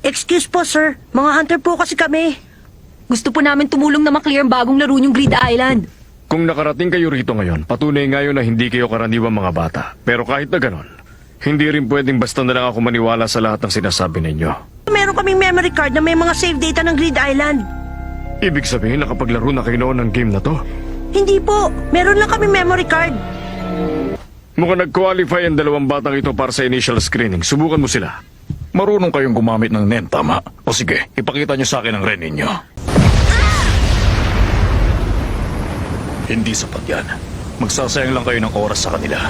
Excuse po, sir. Mga hunter po kasi kami. Gusto po namin tumulong na maklear ang bagong laro niyong Grid Island. Kung nakarating kayo rito ngayon, patunay ngayon na hindi kayo karaniwang mga bata. Pero kahit na ganon, hindi rin pwedeng basta na lang ako maniwala sa lahat ng sinasabi ninyo. Meron kaming memory card na may mga save data ng Grid Island. Ibig sabihin nakapaglaro na kayo noon ng game na to? Hindi po. Meron lang kami memory card. Mukhang nag-qualify ang dalawang batang ito para sa initial screening. Subukan mo sila. Marunong kayong gumamit ng NEN, tama? O sige, ipakita nyo sa akin ang REN ninyo. Hindi sapat yan. Magsasayang lang kayo ng oras sa kanila.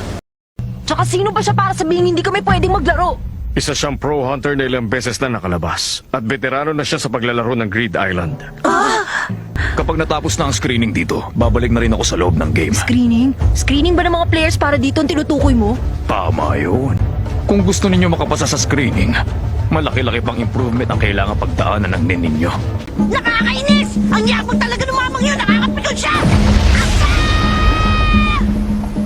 Tsaka sino ba siya para sabihin hindi kami pwedeng maglaro? Isa siyang pro hunter na ilang beses na nakalabas. At veterano na siya sa paglalaro ng Grid Island. Kapag natapos na ang screening dito, babalik na rin ako sa loob ng game. Screening? Screening ba ng mga players para dito ang tinutukoy mo? Tama yun. Kung gusto ninyo makapasa sa screening, malaki-laki pang improvement ang kailangan pagdaanan ng NEN ninyo. Nakakainis! Ang yabang talaga ng mamang yun! Nakakapikon siya!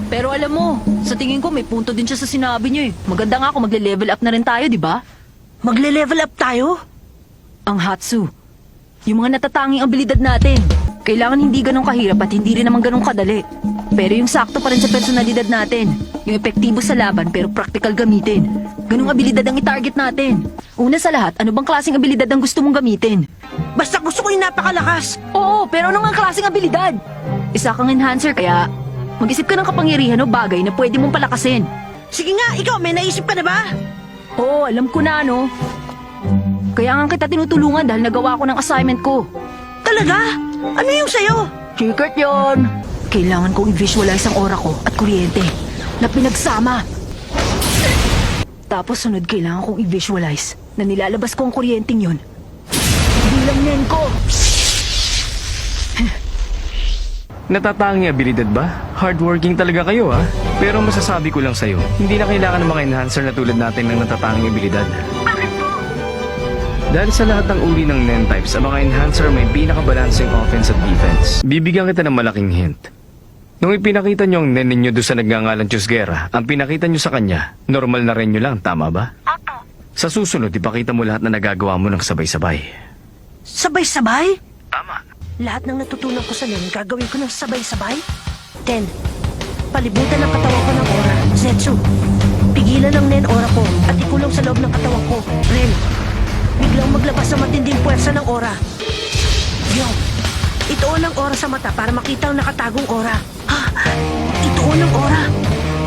Pero alam mo, sa tingin ko may punto din siya sa sinabi niyo eh. Maganda nga kung magle-level up na rin tayo, di ba? Magle-level up tayo? Ang Hatsu. Yung mga natatanging abilidad natin. Kailangan hindi ganun kahirap at hindi rin naman ganun kadali. Pero yung sakto pa rin sa personalidad natin. Yung epektibo sa laban pero practical gamitin. Ganung abilidad ang itarget natin. Una sa lahat, ano bang klaseng abilidad ang gusto mong gamitin? Basta gusto ko yung napakalakas. Oo, pero ano nga klaseng abilidad? Isa kang enhancer kaya mag-isip ka ng kapangyarihan o bagay na pwede mong palakasin. Sige nga, ikaw, may naisip ka na ba? Oo, alam ko na no. Kaya nga kita tinutulungan dahil nagawa ko ng assignment ko. Talaga? Ano yung sayo? Secret yon. Kailangan kong i-visualize ang aura ko at kuryente na pinagsama. Tapos sunod kailangan kong i-visualize na nilalabas ko ang kuryenteng yun. Bilang nen ko. Natatangi abilidad ba? Hardworking talaga kayo ha? Pero masasabi ko lang sa'yo, hindi na kailangan ng mga enhancer na tulad natin ng natatangi abilidad. Dahil sa lahat ng uri ng NEN types, ang mga enhancer may pinaka-balancing offense at defense. Bibigyan kita ng malaking hint. Nung ipinakita niyo ang NEN ninyo doon sa nagngangalang Chusguera, ang pinakita niyo sa kanya, normal na rin nyo lang, tama ba? Sa susunod, ipakita mo lahat na nagagawa mo ng sabay-sabay. Sabay-sabay? Tama. Lahat ng natutunan ko sa Nen, gagawin ko ng sabay-sabay? 10. Palibutan ng katawan ko ng aura. Zetsu. Pigilan ng Nen aura ko at ikulong sa loob ng katawan ko. Ren. Biglang maglabas sa matinding puwersa ng aura. Yo. Ituon ang aura sa mata para makita ang nakatagong aura. Ha? Ituon ang aura.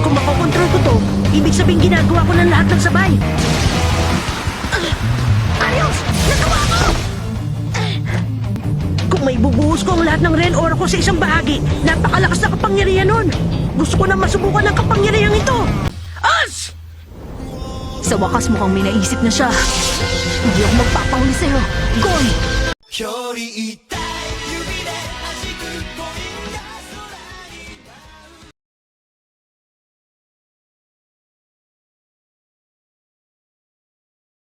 Kung makokontrol ko to, ibig sabihin ginagawa ko ng lahat ng sabay. Ayos! Nagawa ko! Kung may bubuhos ko ang lahat ng Ren aura ko sa isang bahagi, napakalakas na kapangyarihan nun. Gusto ko na masubukan ang kapangyarihan ito. As! Sa wakas mukhang may naisip na siya. Hindi ako magpapahuli sa'yo. Goy! 별이 있다